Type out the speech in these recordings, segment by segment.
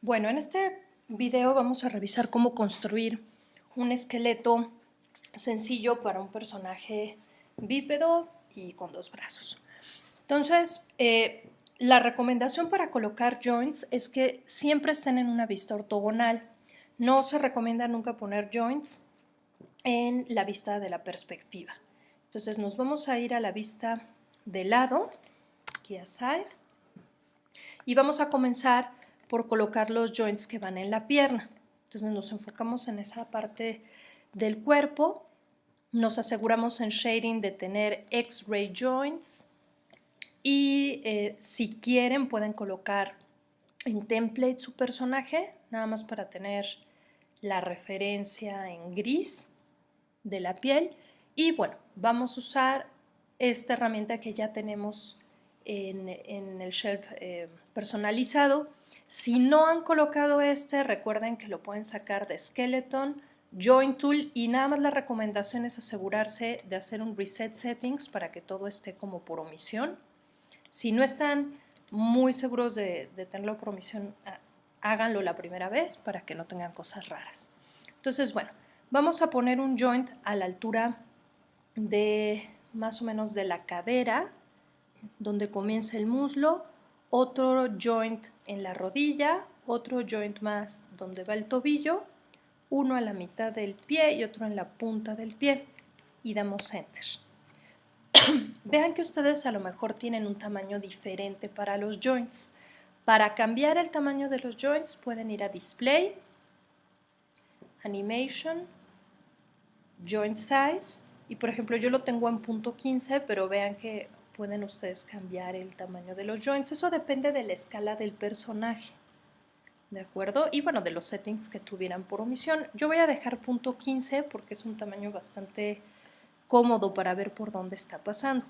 Bueno, en este video vamos a revisar cómo construir un esqueleto sencillo para un personaje bípedo y con dos brazos. Entonces, la recomendación para colocar joints es que siempre estén en una vista ortogonal. No se recomienda nunca poner joints en la vista de la perspectiva. Entonces nos vamos a ir a la vista de lado, aquí a side, y vamos a comenzar por colocar los joints que van en la pierna. Entonces nos enfocamos en esa parte del cuerpo, nos aseguramos en shading de tener X-ray joints y si quieren pueden colocar en template su personaje, nada más para tener la referencia en gris de la piel. Y bueno, vamos a usar esta herramienta que ya tenemos en el shelf personalizado. Si no han colocado recuerden que lo pueden sacar de Skeleton, Joint Tool, y nada más la recomendación es asegurarse de hacer un Reset Settings para que todo esté como por omisión. Si no están muy seguros de tenerlo por omisión, háganlo la primera vez para que no tengan cosas raras. Entonces, bueno, vamos a poner un joint a la altura de más o menos de la cadera, donde comienza el muslo, otro joint en la rodilla, otro joint más donde va el tobillo, uno a la mitad del pie y otro en la punta del pie, y damos enter. Vean que ustedes a lo mejor tienen un tamaño diferente para los joints. Para cambiar el tamaño de los joints pueden ir a Display, Animation, Joint Size, y por ejemplo yo lo tengo en .15, pero vean que pueden ustedes cambiar el tamaño de los joints. Eso depende de la escala del personaje, ¿de acuerdo? Y bueno, de los settings que tuvieran por omisión. Yo voy a dejar .15 porque es un tamaño bastante cómodo para ver por dónde está pasando.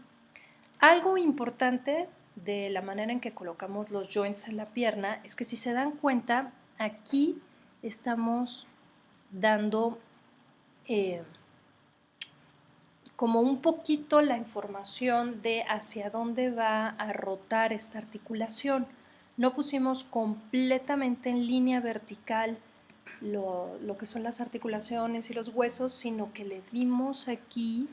Algo importante de la manera en que colocamos los joints en la pierna es que si se dan cuenta, aquí estamos dando como un poquito la información de hacia dónde va a rotar esta articulación. No pusimos completamente en línea vertical lo que son las articulaciones y los huesos, sino que le dimos aquí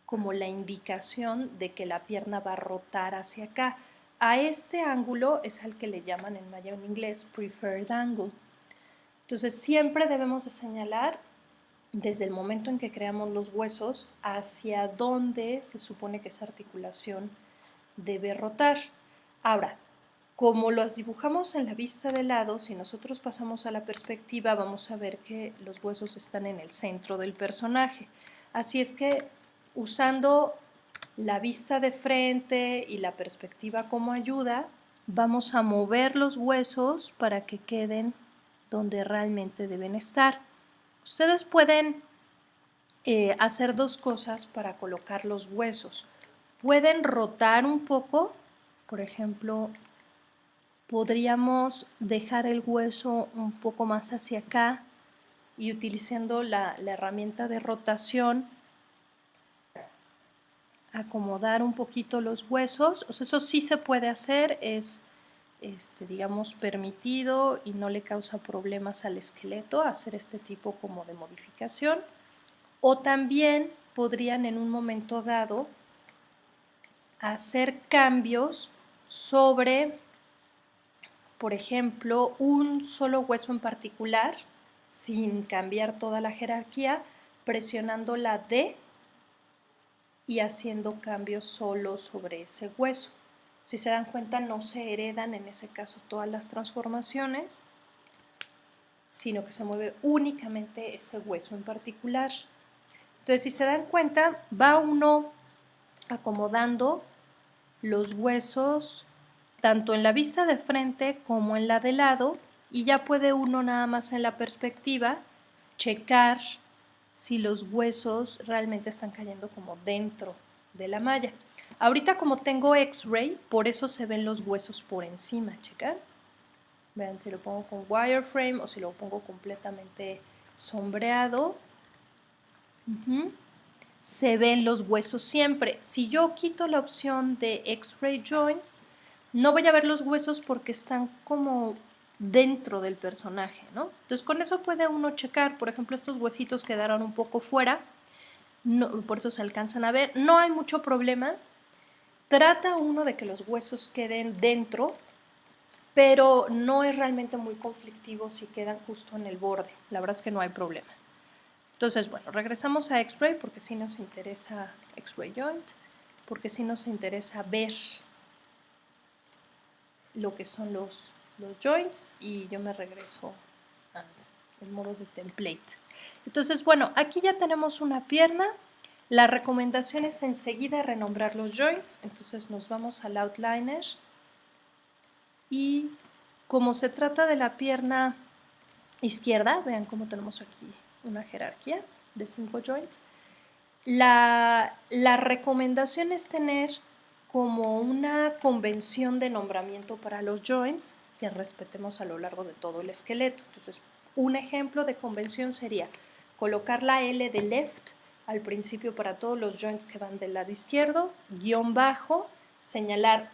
como la indicación de que la pierna va a rotar hacia acá. A este ángulo es al que le llaman en inglés preferred angle. Entonces siempre debemos de señalar desde el momento en que creamos los huesos hacia dónde se supone que esa articulación debe rotar. Ahora, como los dibujamos en la vista de lado, si nosotros pasamos a la perspectiva vamos a ver que los huesos están en el centro del personaje. Así es que usando la vista de frente y la perspectiva como ayuda, vamos a mover los huesos para que queden donde realmente deben estar. Ustedes pueden hacer dos cosas para colocar los huesos. Pueden rotar un poco, por ejemplo, podríamos dejar el hueso un poco más hacia acá y utilizando la herramienta de rotación acomodar un poquito los huesos. O sea, eso sí se puede hacer, es digamos permitido y no le causa problemas al esqueleto hacer este tipo como de modificación. O también podrían en un momento dado hacer cambios sobre, por ejemplo, un solo hueso en particular, sin cambiar toda la jerarquía, presionando la D y haciendo cambios solo sobre ese hueso. Si se dan cuenta, no se heredan en ese caso todas las transformaciones, sino que se mueve únicamente ese hueso en particular. Entonces, si se dan cuenta, va uno acomodando los huesos tanto en la vista de frente como en la de lado, y ya puede uno nada más en la perspectiva checar si los huesos realmente están cayendo como dentro de la malla. Ahorita como tengo X-ray, por eso se ven los huesos por encima, checan. Vean si lo pongo con wireframe o si lo pongo completamente sombreado. Se ven los huesos siempre. Si yo quito la opción de X-ray joints, no voy a ver los huesos porque están como dentro del personaje, ¿no? Entonces con eso puede uno checar, por ejemplo, estos huesitos quedaron un poco fuera, no, por eso se alcanzan a ver, no hay mucho problema, trata uno de que los huesos queden dentro, pero no es realmente muy conflictivo si quedan justo en el borde, la verdad es que no hay problema. Entonces, bueno, regresamos a X-Ray porque sí nos interesa X-Ray Joint, porque sí nos interesa ver lo que son los joints y yo me regreso al modo de template. Entonces, bueno, aquí ya tenemos una pierna. La recomendación es enseguida renombrar los joints, entonces nos vamos al outliner y como se trata de la pierna izquierda, vean cómo tenemos aquí una jerarquía de 5 joints. La recomendación es tener como una convención de nombramiento para los joints que respetemos a lo largo de todo el esqueleto. Entonces, un ejemplo de convención sería colocar la L de left al principio para todos los joints que van del lado izquierdo, guión bajo, señalar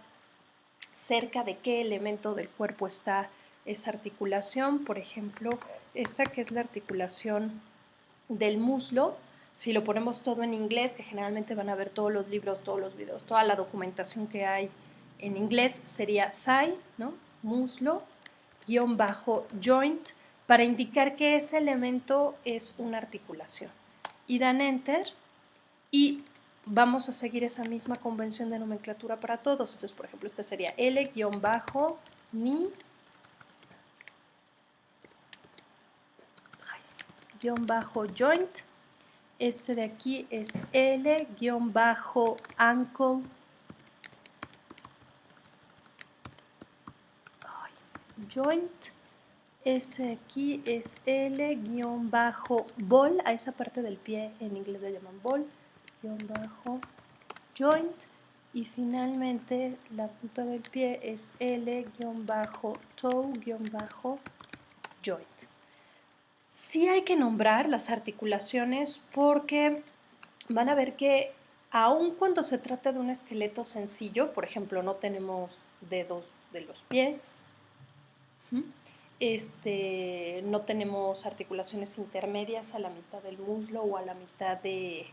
cerca de qué elemento del cuerpo está esa articulación, por ejemplo, esta que es la articulación del muslo. Si lo ponemos todo en inglés, que generalmente van a ver todos los libros, todos los videos, toda la documentación que hay en inglés, sería thigh, ¿no? Muslo, guión bajo joint, para indicar que ese elemento es una articulación. Y dan enter y vamos a seguir esa misma convención de nomenclatura para todos. Entonces, por ejemplo, este sería L guión bajo ni guión bajo joint. Este de aquí es L-ankle joint. Este de aquí es L-ball, a esa parte del pie en inglés le llaman ball-joint. Y finalmente la punta del pie es L-toe-joint. Sí hay que nombrar las articulaciones porque van a ver que aun cuando se trata de un esqueleto sencillo, por ejemplo, no tenemos dedos de los pies, no tenemos articulaciones intermedias a la mitad del muslo o a la mitad de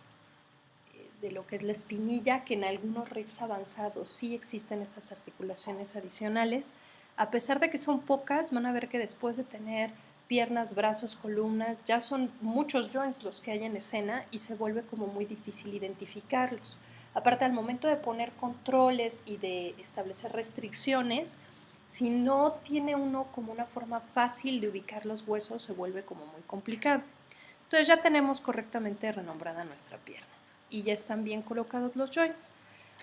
lo que es la espinilla, que en algunos rigs avanzados sí existen esas articulaciones adicionales. A pesar de que son pocas, van a ver que después de tener piernas, brazos, columnas, ya son muchos joints los que hay en escena y se vuelve como muy difícil identificarlos. Aparte, al momento de poner controles y de establecer restricciones, si no tiene uno como una forma fácil de ubicar los huesos, se vuelve como muy complicado. Entonces ya tenemos correctamente renombrada nuestra pierna y ya están bien colocados los joints.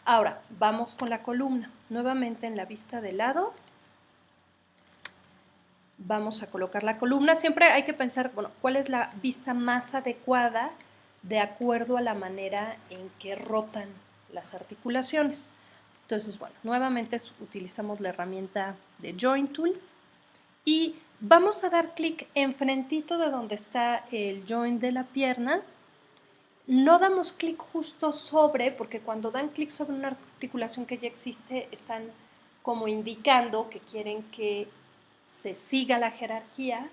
Ahora, vamos con la columna. Nuevamente en la vista de lado, vamos a colocar la columna. Siempre hay que pensar, bueno, ¿cuál es la vista más adecuada de acuerdo a la manera en que rotan las articulaciones? Entonces, bueno, nuevamente utilizamos la herramienta de Joint Tool y vamos a dar clic enfrentito de donde está el joint de la pierna. No damos clic justo sobre, porque cuando dan clic sobre una articulación que ya existe, están como indicando que quieren que se siga la jerarquía,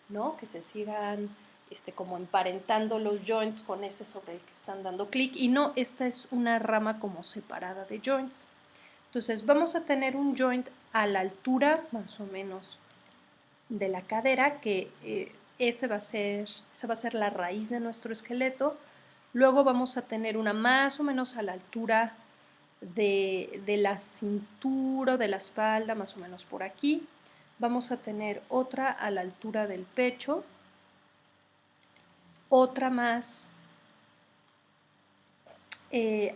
¿no? Que se sigan como emparentando los joints con ese sobre el que están dando clic. Y no, esta es una rama como separada de joints. Entonces vamos a tener un joint a la altura más o menos de la cadera, que esa va a ser la raíz de nuestro esqueleto. Luego vamos a tener una más o menos a la altura de la cintura, de la espalda, más o menos por aquí. Vamos a tener otra a la altura del pecho, otra más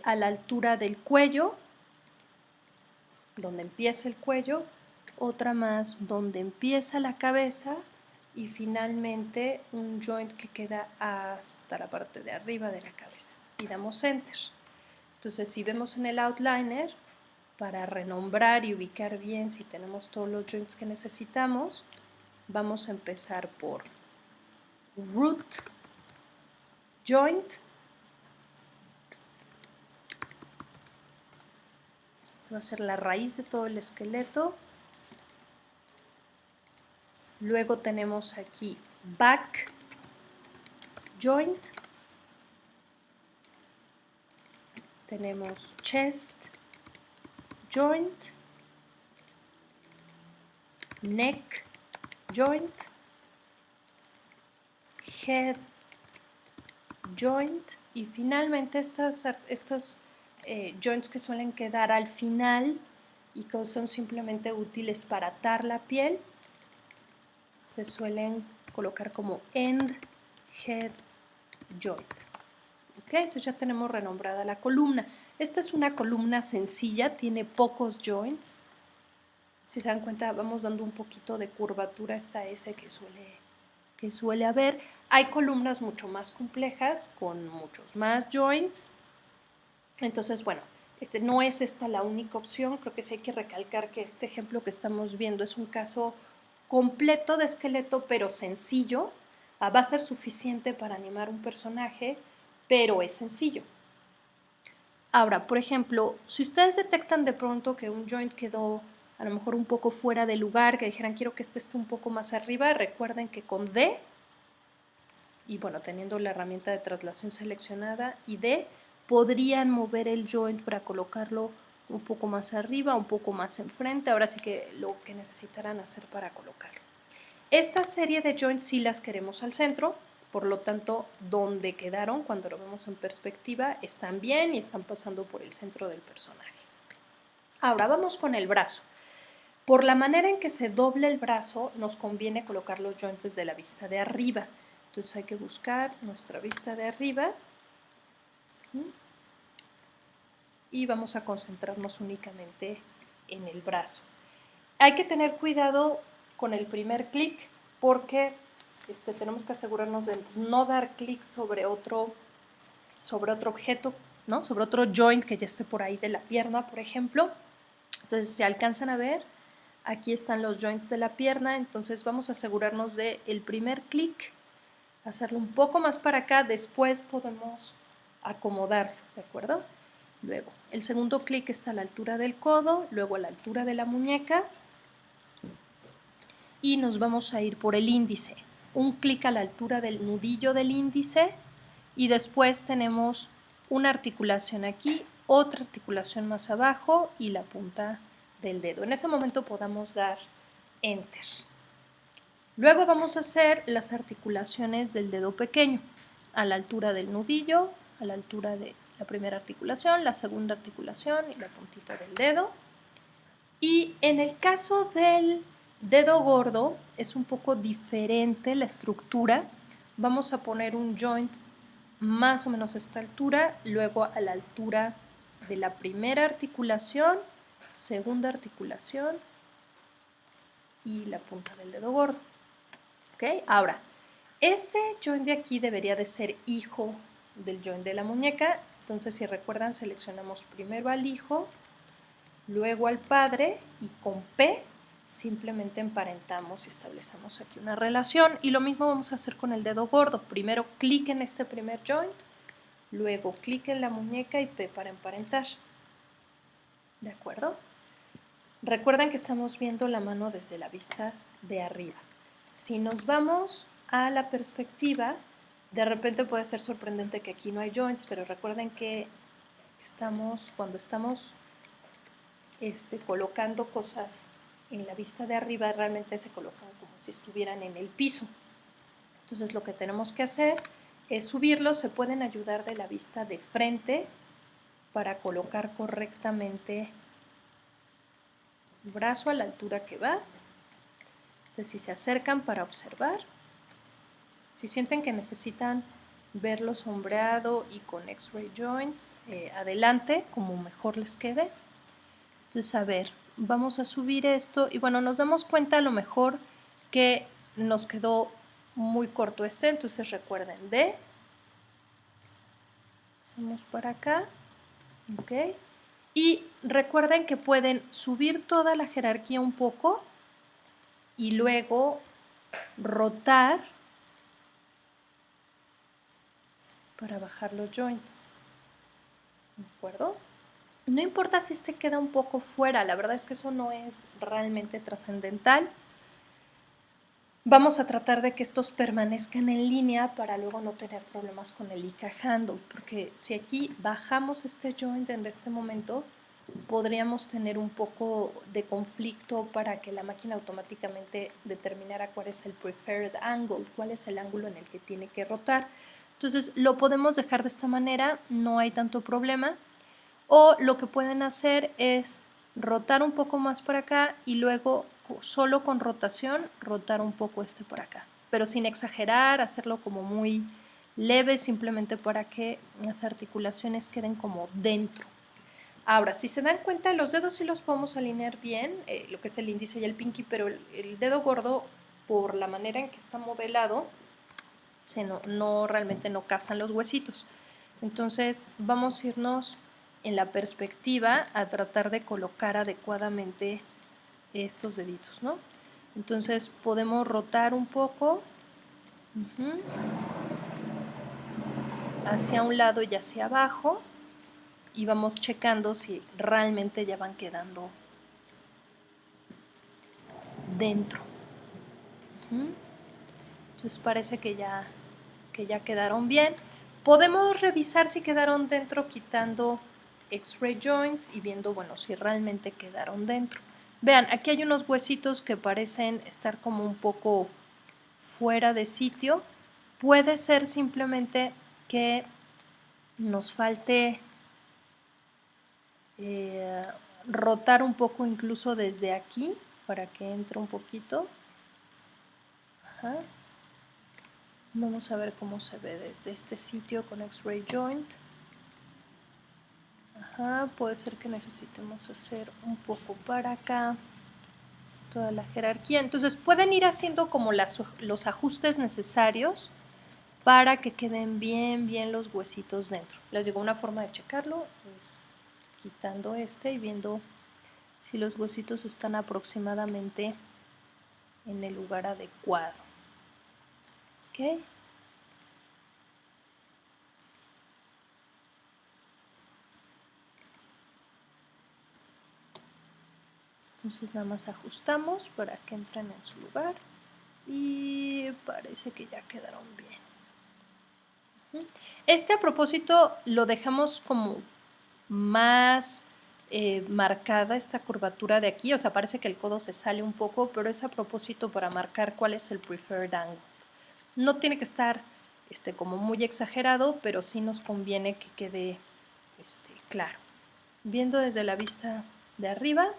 a la altura del cuello, donde empieza el cuello, otra más donde empieza la cabeza y finalmente un joint que queda hasta la parte de arriba de la cabeza. Y damos Enter. Entonces, si vemos en el outliner, para renombrar y ubicar bien si tenemos todos los joints que necesitamos, vamos a empezar por root joint. Esta va a ser la raíz de todo el esqueleto. Luego tenemos aquí back joint. Tenemos chest joint, neck joint, head joint y finalmente estos joints que suelen quedar al final y que son simplemente útiles para atar la piel, se suelen colocar como end head joint. ¿Ok? Entonces ya tenemos renombrada la columna. Esta es una columna sencilla, tiene pocos joints. Si se dan cuenta, vamos dando un poquito de curvatura a esta S que suele haber. Hay columnas mucho más complejas con muchos más joints. Entonces, bueno, no es esta la única opción. Creo que sí hay que recalcar que este ejemplo que estamos viendo es un caso completo de esqueleto, pero sencillo. Va a ser suficiente para animar un personaje, pero es sencillo. Ahora, por ejemplo, si ustedes detectan de pronto que un joint quedó a lo mejor un poco fuera de lugar, que dijeran quiero que este esté un poco más arriba, recuerden que con D, y bueno, teniendo la herramienta de traslación seleccionada y D, podrían mover el joint para colocarlo un poco más arriba, un poco más enfrente, ahora sí que lo que necesitarán hacer para colocarlo. Esta serie de joints sí las queremos al centro, por lo tanto, donde quedaron, cuando lo vemos en perspectiva, están bien y están pasando por el centro del personaje. Ahora vamos con el brazo. Por la manera en que se dobla el brazo, nos conviene colocar los joints desde la vista de arriba. Entonces hay que buscar nuestra vista de arriba y vamos a concentrarnos únicamente en el brazo. Hay que tener cuidado con el primer clic porque tenemos que asegurarnos de no dar clic sobre otro objeto, ¿no? Sobre otro joint que ya esté por ahí de la pierna, por ejemplo. Entonces, si alcanzan a ver, aquí están los joints de la pierna, entonces vamos a asegurarnos del primer clic, hacerlo un poco más para acá, después podemos acomodarlo, ¿de acuerdo? Luego, el segundo clic está a la altura del codo, luego a la altura de la muñeca y nos vamos a ir por el índice. Un clic a la altura del nudillo del índice y después tenemos una articulación aquí, otra articulación más abajo y la punta del dedo. En ese momento podamos dar Enter. Luego vamos a hacer las articulaciones del dedo pequeño, a la altura del nudillo, a la altura de la primera articulación, la segunda articulación y la puntita del dedo. Y en el caso del dedo gordo es un poco diferente la estructura. Vamos a poner un joint más o menos a esta altura, luego a la altura de la primera articulación, segunda articulación y la punta del dedo gordo. ¿Ok? Ahora, este joint de aquí debería de ser hijo del joint de la muñeca. Entonces, si recuerdan, seleccionamos primero al hijo, luego al padre y con P simplemente emparentamos y establecemos aquí una relación. Y lo mismo vamos a hacer con el dedo gordo. Primero clic en este primer joint, luego clic en la muñeca y P para emparentar. ¿De acuerdo? Recuerden que estamos viendo la mano desde la vista de arriba. Si nos vamos a la perspectiva, de repente puede ser sorprendente que aquí no hay joints, pero recuerden que cuando estamos colocando cosas en la vista de arriba, realmente se colocan como si estuvieran en el piso. Entonces lo que tenemos que hacer es subirlos. Se pueden ayudar de la vista de frente para colocar correctamente el brazo a la altura que va. Entonces si se acercan para observar, si sienten que necesitan verlo sombreado y con X-ray joints, adelante, como mejor les quede. Entonces, a ver, vamos a subir esto y bueno, nos damos cuenta a lo mejor que nos quedó muy corto entonces recuerden D, hacemos para acá, ok, y recuerden que pueden subir toda la jerarquía un poco y luego rotar para bajar los joints, ¿de acuerdo? No importa si queda un poco fuera, la verdad es que eso no es realmente trascendental. vamos a tratar de que estos permanezcan en línea para luego no tener problemas con el ICA handle, porque si aquí bajamos este joint en este momento, podríamos tener un poco de conflicto para que la máquina automáticamente determinara cuál es el preferred angle, cuál es el ángulo en el que tiene que rotar. Entonces lo podemos dejar de esta manera, no hay tanto problema. O lo que pueden hacer es rotar un poco más para acá y luego solo con rotación rotar un poco este por acá, pero sin exagerar, hacerlo como muy leve, simplemente para que las articulaciones queden como dentro. Ahora, si se dan cuenta, los dedos sí los podemos alinear bien, lo que es el índice y el pinky, pero el dedo gordo, por la manera en que está modelado, realmente no casan los huesitos. Entonces vamos a irnos en la perspectiva a tratar de colocar adecuadamente estos deditos, ¿no? Entonces podemos rotar un poco hacia un lado y hacia abajo y vamos checando si realmente ya van quedando dentro. Entonces parece que ya quedaron bien. Podemos revisar si quedaron dentro quitando X-ray joints y viendo, bueno, si realmente quedaron dentro. Vean, aquí hay unos huesitos que parecen estar como un poco fuera de sitio. Puede ser simplemente que nos falte rotar un poco incluso desde aquí para que entre un poquito. Ajá. Vamos a ver cómo se ve desde este sitio con X-ray joint. Ajá, puede ser que necesitemos hacer un poco para acá toda la jerarquía. Entonces pueden ir haciendo como los ajustes necesarios para que queden bien los huesitos dentro. Les digo, una forma de checarlo es quitando este y viendo si los huesitos están aproximadamente en el lugar adecuado. ¿Ok? Entonces nada más ajustamos para que entren en su lugar y parece que ya quedaron bien. Este a propósito lo dejamos como más marcada esta curvatura de aquí, o sea, parece que el codo se sale un poco, pero es a propósito para marcar cuál es el preferred angle. No tiene que estar como muy exagerado, pero sí nos conviene que quede claro. Viendo desde la vista de arriba,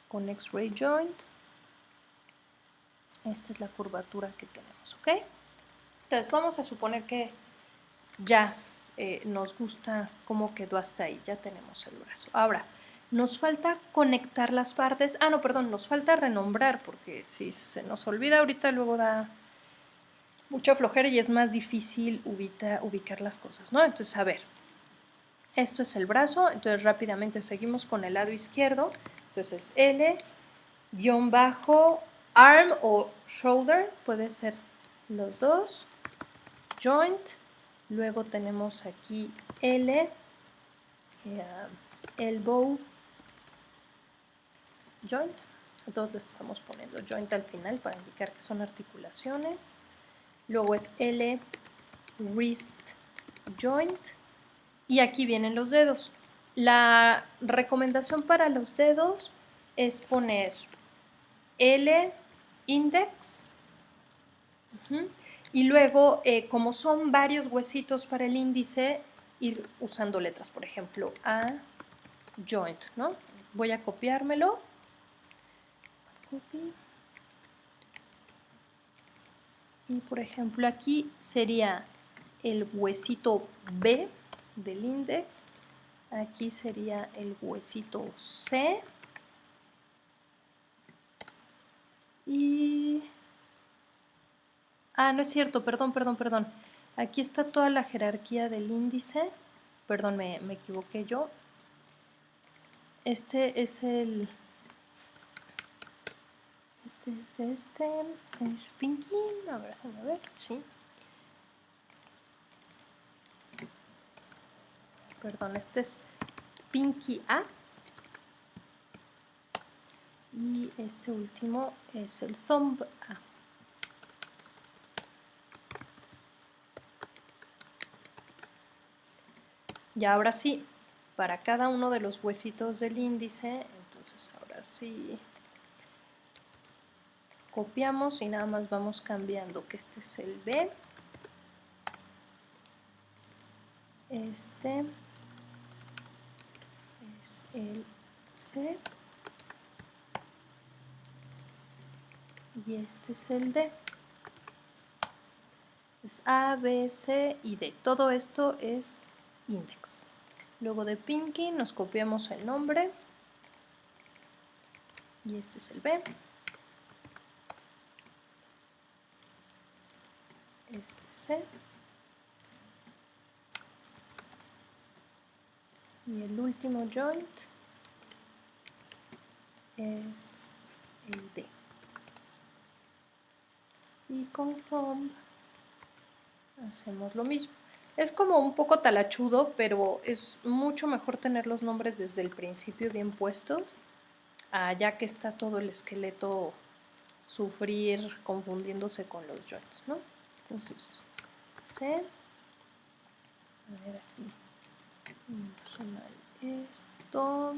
con X-ray joint, esta es la curvatura que tenemos, ¿ok? Entonces vamos a suponer que ya nos gusta cómo quedó hasta ahí, ya tenemos el brazo. Ahora, nos falta conectar las partes, no, perdón, nos falta renombrar, porque si se nos olvida ahorita luego da mucha flojera y es más difícil ubicar las cosas, ¿no? Entonces, a ver, esto es el brazo, entonces rápidamente seguimos con el lado izquierdo, entonces L-arm o shoulder, puede ser los dos, joint, luego tenemos aquí elbow joint, todos les estamos poniendo joint al final para indicar que son articulaciones, luego es wrist joint y aquí vienen los dedos. La recomendación para los dedos es poner L index y luego, como son varios huesitos para el índice, ir usando letras, por ejemplo, A joint, ¿no? Voy a copiármelo. Copy. Y por ejemplo aquí sería el huesito B del índice. Aquí sería el huesito C. Y... no es cierto, perdón. Aquí está toda la jerarquía del índice. Perdón, me equivoqué yo. Este es el... Este es pinky. A ver, déjame ver. Sí. Perdón, este es pinky A. y este último es el thumb A. Y ahora sí, para cada uno de los huesitos del índice, entonces ahora sí copiamos y nada más vamos cambiando que este es el B, este es el C y este es el D. Es A, B, C y D. Todo esto es index. Luego de Pinky nos copiamos el nombre y este es el B. Este es C. Y el último joint es el D. Y con thumb hacemos lo mismo. Es como un poco talachudo, pero es mucho mejor tener los nombres desde el principio bien puestos, ya que está todo el esqueleto sufrir confundiéndose con los joints, ¿no? Entonces, C, a ver aquí, vamos a sumar esto,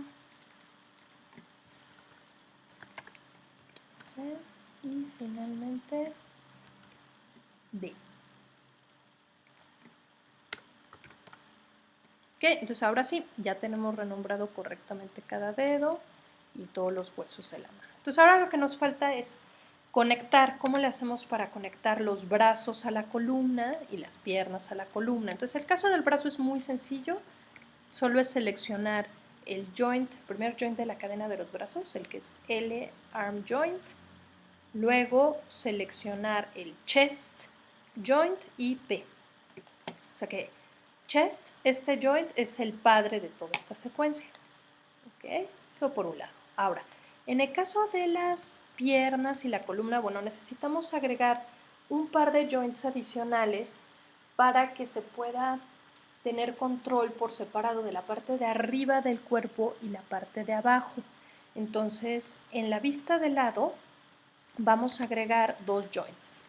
C, y finalmente D. Ok, entonces ahora sí, ya tenemos renombrado correctamente cada dedo y todos los huesos de la mano. Entonces ahora lo que nos falta es conectar. ¿Cómo le hacemos para conectar los brazos a la columna y las piernas a la columna? Entonces el caso del brazo es muy sencillo, solo es seleccionar el joint, el primer joint de la cadena de los brazos, el que es L, arm joint, luego seleccionar el chest joint y P. O sea que chest, este joint es el padre de toda esta secuencia. ¿Ok? Eso por un lado. Ahora, en el caso de las piernas y la columna, bueno, necesitamos agregar un par de joints adicionales para que se pueda tener control por separado de la parte de arriba del cuerpo y la parte de abajo. Entonces, en la vista de lado, vamos a agregar dos joints.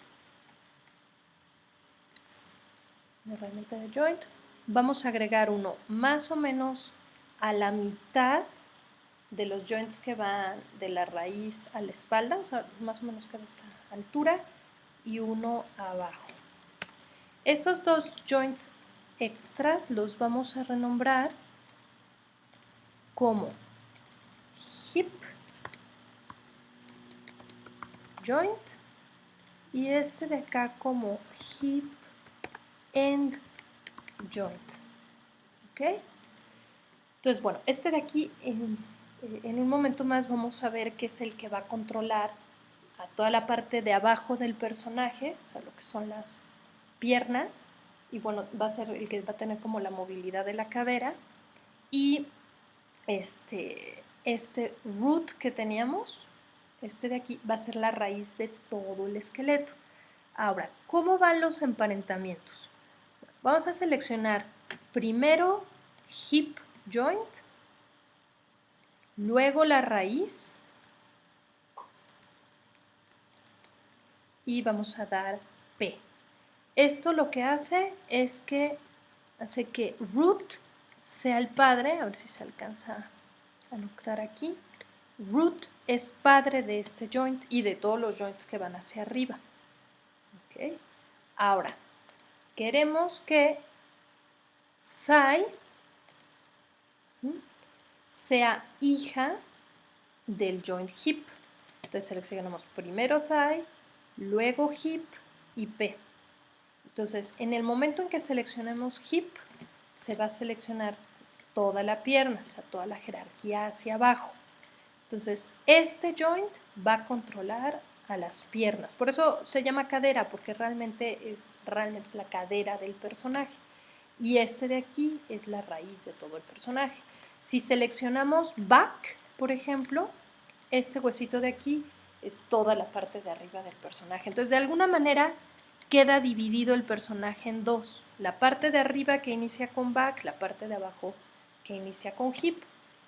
Una herramienta de joint. Vamos a agregar uno más o menos a la mitad de los joints que van de la raíz a la espalda, o sea, más o menos cada esta altura, y uno abajo. Esos dos joints extras los vamos a renombrar como hip joint y este de acá como hip end joint. ¿Ok? Entonces, bueno, este de aquí en un momento más vamos a ver que es el que va a controlar a toda la parte de abajo del personaje, o sea, lo que son las piernas, y bueno, va a ser el que va a tener como la movilidad de la cadera, y este root que teníamos, este de aquí, va a ser la raíz de todo el esqueleto. Ahora, ¿cómo van los emparentamientos? Vamos a seleccionar primero hip joint, luego la raíz y vamos a dar P. Esto lo que hace es que hace que root sea el padre, a ver si se alcanza a notar aquí. Root es padre de este joint y de todos los joints que van hacia arriba. ¿Okay? Ahora, queremos que thigh sea hija del joint hip. Entonces seleccionamos primero thigh, luego hip y P. Entonces, en el momento en que seleccionemos hip, se va a seleccionar toda la pierna, o sea, toda la jerarquía hacia abajo. Entonces, este joint va a controlar a las piernas. Por eso se llama cadera, porque realmente es la cadera del personaje. Y este de aquí es la raíz de todo el personaje. Si seleccionamos back, por ejemplo, este huesito de aquí es toda la parte de arriba del personaje. Entonces, de alguna manera, queda dividido el personaje en dos. La parte de arriba que inicia con back, la parte de abajo que inicia con hip.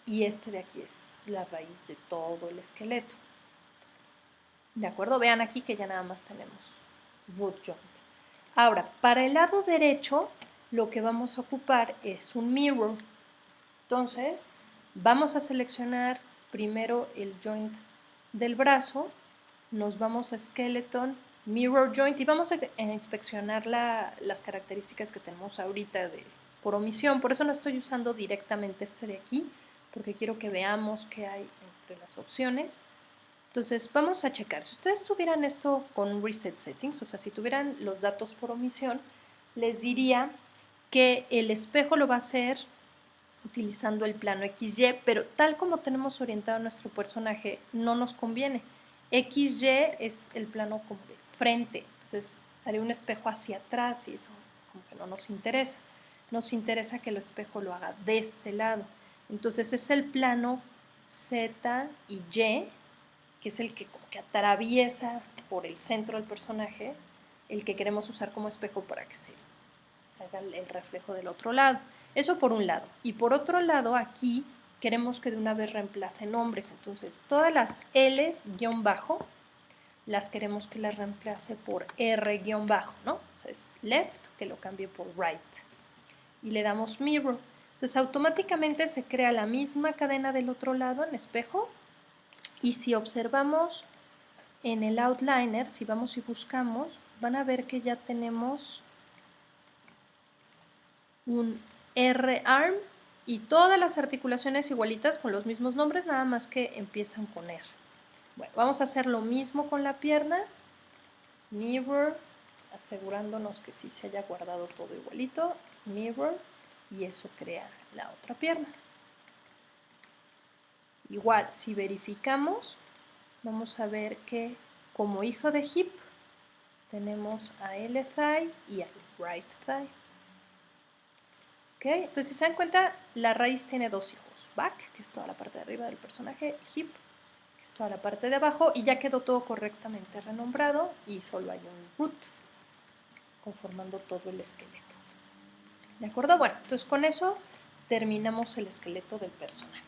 y este de aquí es la raíz de todo el esqueleto. ¿De acuerdo? Vean aquí que ya nada más tenemos root joint. Ahora, para el lado derecho, lo que vamos a ocupar es un mirror. Entonces, vamos a seleccionar primero el joint del brazo, nos vamos a Skeleton, Mirror Joint y vamos a inspeccionar las características que tenemos ahorita por omisión. Por eso no estoy usando directamente este de aquí, porque quiero que veamos qué hay entre las opciones. Entonces vamos a checar, si ustedes tuvieran esto con Reset Settings, o sea, si tuvieran los datos por omisión, les diría que el espejo lo va a hacer utilizando el plano XY, pero tal como tenemos orientado a nuestro personaje, no nos conviene. XY es el plano como de frente, entonces haré un espejo hacia atrás y eso como que no nos interesa. Nos interesa que el espejo lo haga de este lado. Entonces es el plano Z y Y, que es el que como que atraviesa por el centro del personaje, el que queremos usar como espejo para que se haga el reflejo del otro lado. Eso por un lado. Y por otro lado, aquí queremos que de una vez reemplace nombres. Entonces, todas las L's guión bajo, las queremos que las reemplace por R guión bajo, ¿no? Entonces, left, que lo cambie por right. Y le damos mirror. Entonces, automáticamente se crea la misma cadena del otro lado en espejo. Y si observamos en el outliner, si vamos y buscamos, van a ver que ya tenemos un R-arm y todas las articulaciones igualitas con los mismos nombres, nada más que empiezan con R. Bueno, vamos a hacer lo mismo con la pierna. Mirror, asegurándonos que sí se haya guardado todo igualito. Mirror, y eso crea la otra pierna. Igual, si verificamos, vamos a ver que como hijo de hip tenemos a L-thigh y a right thigh. ¿Okay? Entonces, si se dan cuenta, la raíz tiene dos hijos. Back, que es toda la parte de arriba del personaje, hip, que es toda la parte de abajo, y ya quedó todo correctamente renombrado y solo hay un root conformando todo el esqueleto. ¿De acuerdo? Bueno, entonces con eso terminamos el esqueleto del personaje.